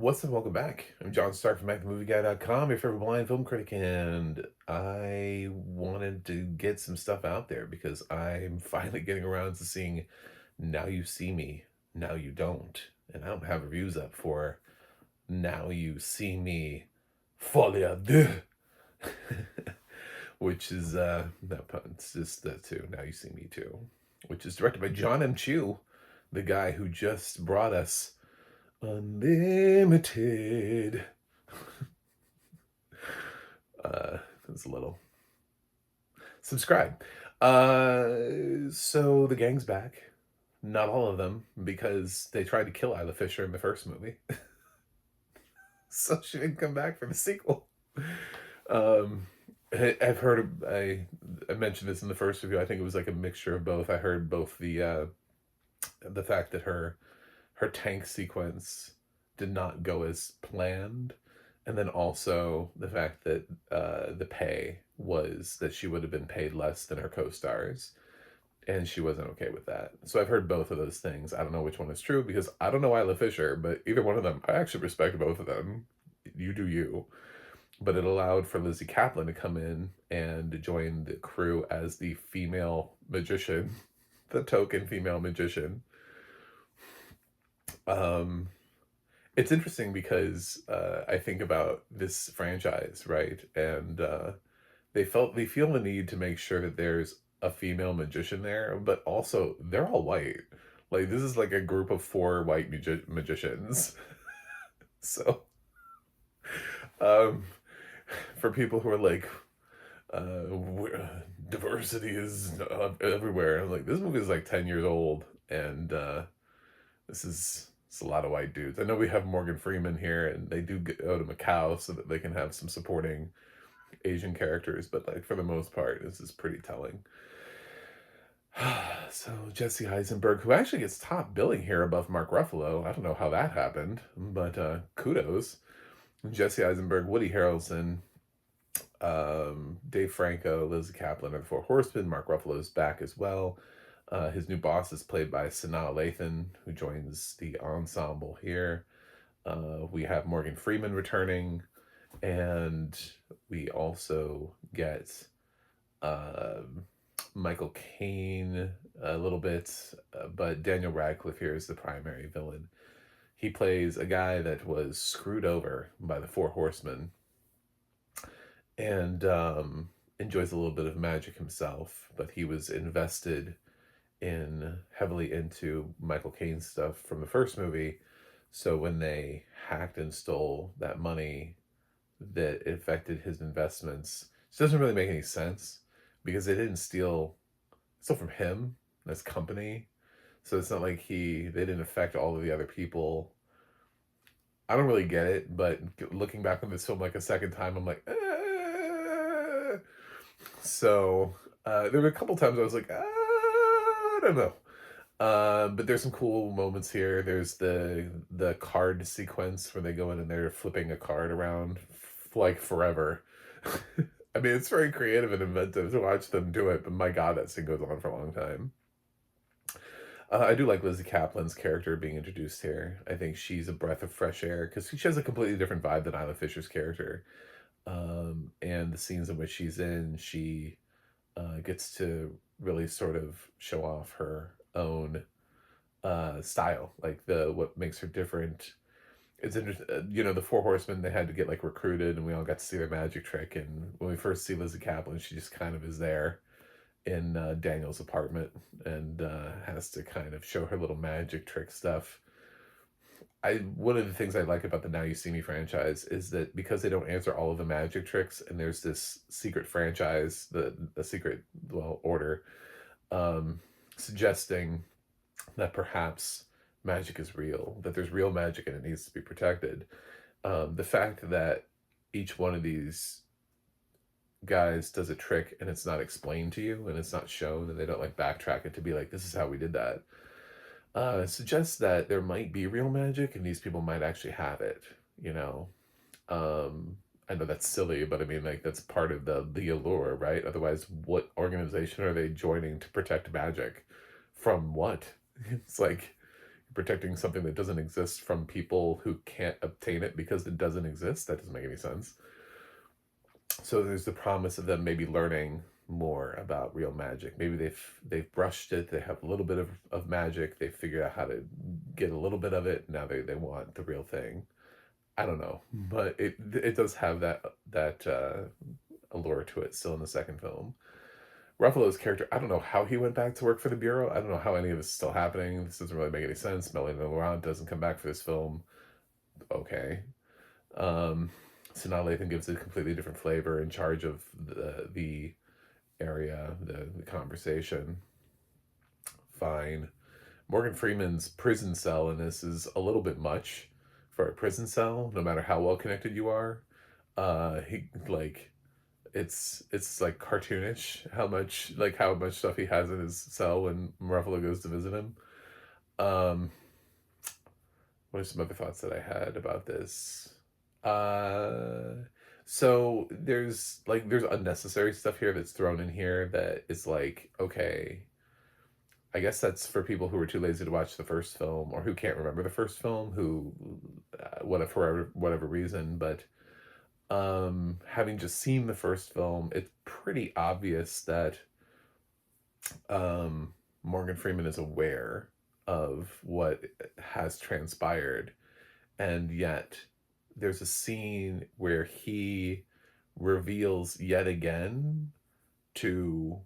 What's up? Welcome back. I'm John Stark from MacTheMovieGuy.com, your favorite blind film critic, and I wanted to get some stuff out there because I'm finally getting around to seeing Now You See Me, Now You Don't. And I don't have reviews up for Now You See Me, Folie à Deux, which is, no pun, it's just the two, Now You See Me Too, which is directed by John M. Chu, the guy who just brought us Unlimited. It's a little. Subscribe. So the gang's back. Not all of them, because they tried to kill Isla Fisher in the first movie. So she didn't come back for the sequel. Um, I've heard, I mentioned this in the first review. I think it was like a mixture of both. I heard both the fact that her tank sequence did not go as planned, and then also the fact that the pay was that she would have been paid less than her co-stars, and she wasn't okay with that. So I've heard both of those things. I don't know which one is true because I don't know Isla Fisher, but either one of them, I actually respect both of them. You do you. But it allowed for Lizzie Kaplan to come in and join the crew as the female magician, the token female magician. Um, it's interesting because I think about this franchise, right? And they feel the need to make sure that there's a female magician there, but also they're all white. Like this is like a group of four white magicians. So um, for people who are like, diversity is everywhere. I'm like, this movie is like 10 years old, and this is it's a lot of white dudes. I know we have Morgan Freeman here, and they do go to Macau so that they can have some supporting Asian characters, but like for the most part, this is pretty telling. So Jesse Eisenberg, who actually gets top billing here above Mark Ruffalo. I don't know how that happened, but kudos. Jesse Eisenberg, Woody Harrelson, Dave Franco, Lizzie Kaplan are the Four Horsemen. Mark Ruffalo is back as well. His new boss is played by Sanaa Lathan, who joins the ensemble here. We have Morgan Freeman returning, and we also get Michael Caine a little bit, but Daniel Radcliffe here is the primary villain. He plays a guy that was screwed over by the Four Horsemen and enjoys a little bit of magic himself, but he was invested in heavily into Michael Caine's stuff from the first movie. So when they hacked and stole that money, that affected his investments. It doesn't really make any sense because they didn't steal from him, his company. So it's not like they didn't affect all of the other people. I don't really get it, but looking back on this film like a second time, I'm like, So there were a couple times I was like, I don't know. But there's some cool moments here. There's the card sequence where they go in and they're flipping a card around like forever. I mean, it's very creative and inventive to watch them do it, but my God, that scene goes on for a long time. I do like Lizzie Kaplan's character being introduced here. I think she's a breath of fresh air because she has a completely different vibe than Isla Fisher's character. And the scenes in which she's in, she gets to really sort of show off her own style, like what makes her different. It's interesting, the Four Horsemen, they had to get like recruited, and we all got to see their magic trick. And when we first see Lizzie Kaplan, she just kind of is there in Daniel's apartment and has to kind of show her little magic trick stuff. One of the things I like about the Now You See Me franchise is that because they don't answer all of the magic tricks, and there's this secret franchise, the secret order, suggesting that perhaps magic is real, that there's real magic and it needs to be protected. The fact that each one of these guys does a trick and it's not explained to you and it's not shown, and they don't like backtrack it to be like, this is how we did that, suggests that there might be real magic and these people might actually have it, you know. I know that's silly, but I mean, like, that's part of the allure, right? Otherwise, what organization are they joining to protect magic from? What? It's like protecting something that doesn't exist from people who can't obtain it because it doesn't exist. That doesn't make any sense. So there's the promise of them maybe learning more about real magic. Maybe they've brushed it, they have a little bit of magic, they figured out how to get a little bit of it, now they want the real thing. I don't know, but it does have that allure to it still in the second film. Ruffalo's character, I don't know how he went back to work for the Bureau. I don't know how any of this is still happening. This doesn't really make any sense. Melanie Laurent doesn't come back for this film. Okay. Um, so now Lathan gives it a completely different flavor in charge of the area, the conversation. Fine. Morgan Freeman's prison cell in this is a little bit much for a prison cell, no matter how well connected you are. He like it's like cartoonish how much stuff he has in his cell when Ruffalo goes to visit him. Um, what are some other thoughts that I had about this? Uh, so there's unnecessary stuff here that's thrown in here that is like, okay, I guess that's for people who were too lazy to watch the first film or who can't remember the first film, who, for whatever reason. But having just seen the first film, it's pretty obvious that Morgan Freeman is aware of what has transpired, and yet there's a scene where he reveals yet again to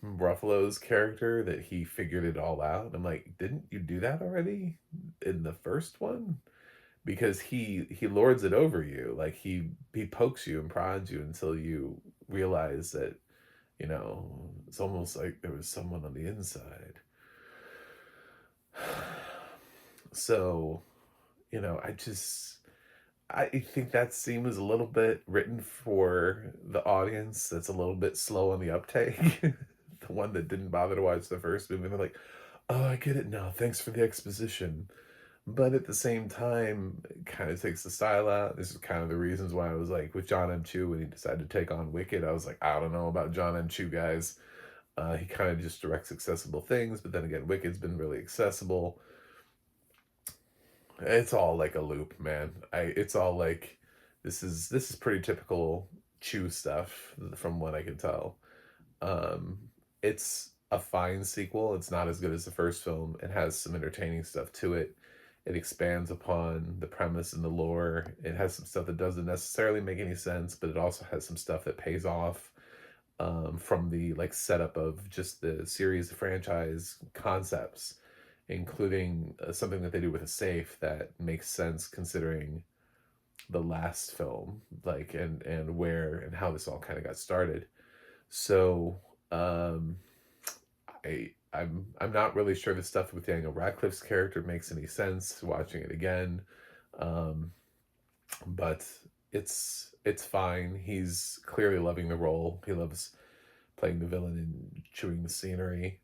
Ruffalo's character that he figured it all out. I'm like, didn't you do that already in the first one? Because he lords it over you, like he pokes you and prods you until you realize that, it's almost like there was someone on the inside. So, I think that scene was a little bit written for the audience that's a little bit slow on the uptake. The one that didn't bother to watch the first movie. They're like, oh, I get it now. Thanks for the exposition. But at the same time, it kind of takes the style out. This is kind of the reasons why I was like, with John M. Chu, when he decided to take on Wicked, I was like, I don't know about John M. Chu, guys. He kind of just directs accessible things, but then again, Wicked's been really accessible. It's all like a loop, man. It's all like, this is pretty typical Chu stuff from what I can tell. Um, it's a fine sequel. It's not as good as the first film. It has some entertaining stuff to it. It expands upon the premise and the lore. It has some stuff that doesn't necessarily make any sense, but it also has some stuff that pays off from the like setup of just the series, the franchise concepts, including something that they do with a safe that makes sense considering the last film, like and where and how this all kind of got started. So um, I'm not really sure the stuff with Daniel Radcliffe's character makes any sense watching it again. Um, but it's fine. He's clearly loving the role. He loves playing the villain and chewing the scenery.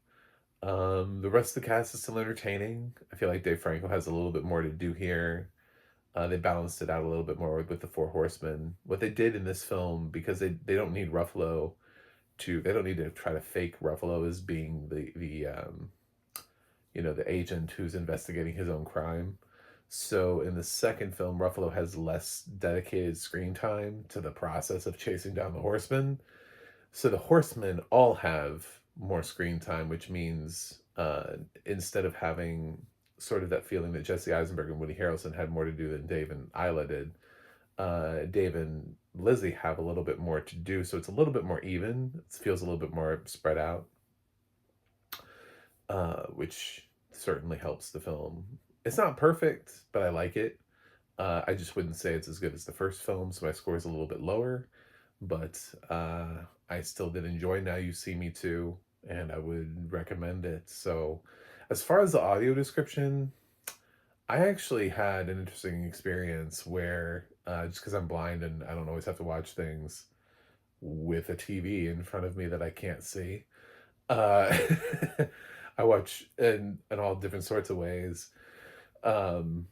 The rest of the cast is still entertaining. I feel like Dave Franco has a little bit more to do here. They balanced it out a little bit more with the Four Horsemen. What they did in this film, because they don't need Ruffalo they don't need to try to fake Ruffalo as being the agent who's investigating his own crime. So in the second film, Ruffalo has less dedicated screen time to the process of chasing down the horsemen. So the horsemen all have more screen time, which means instead of having sort of that feeling that Jesse Eisenberg and Woody Harrelson had more to do than Dave and Isla did, Dave and Lizzie have a little bit more to do. So it's a little bit more even. It feels a little bit more spread out, which certainly helps the film. It's not perfect, but I like it. I just wouldn't say it's as good as the first film, so my score is a little bit lower. But I still did enjoy Now You See Me Too, and I would recommend it. So as far as the audio description, I actually had an interesting experience where, just because I'm blind and I don't always have to watch things with a TV in front of me that I can't see, uh, I watch in all different sorts of ways. Um,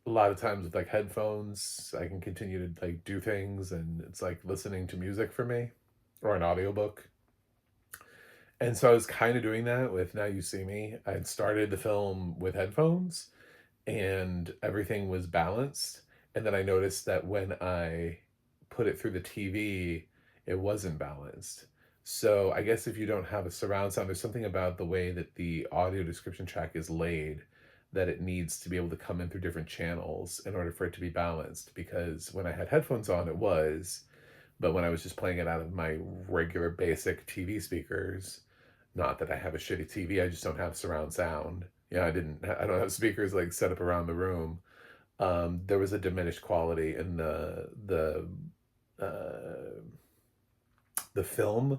a lot of times with like headphones, I can continue to like do things, and it's like listening to music for me, or an audiobook. And so I was kinda doing that with Now You See Me. I had started the film with headphones, and everything was balanced, and then I noticed that when I put it through the TV, it wasn't balanced. So, I guess if you don't have a surround sound, there's something about the way that the audio description track is laid that it needs to be able to come in through different channels in order for it to be balanced, because when I had headphones on, it was, but when I was just playing it out of my regular basic TV speakers, not that I have a shitty TV, I just don't have surround sound. Yeah, I don't have speakers, like, set up around the room. There was a diminished quality in uh, the film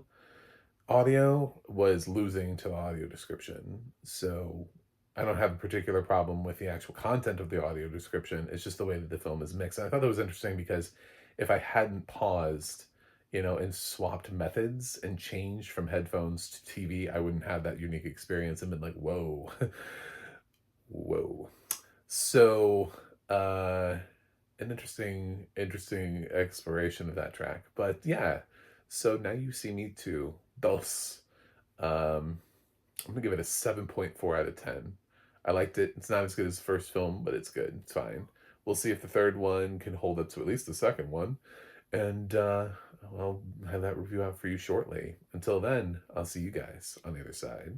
audio was losing to the audio description. So, I don't have a particular problem with the actual content of the audio description, it's just the way that the film is mixed. And I thought that was interesting because if I hadn't paused, and swapped methods and changed from headphones to TV, I wouldn't have that unique experience and been like, "Whoa." Whoa. So, uh, an interesting exploration of that track. But yeah, so Now You See Me Too, Dos. Um, I'm gonna give it a 7.4 out of 10. I liked it. It's not as good as the first film, but it's good. It's fine. We'll see if the third one can hold up to at least the second one. And I'll have that review out for you shortly. Until then, I'll see you guys on the other side.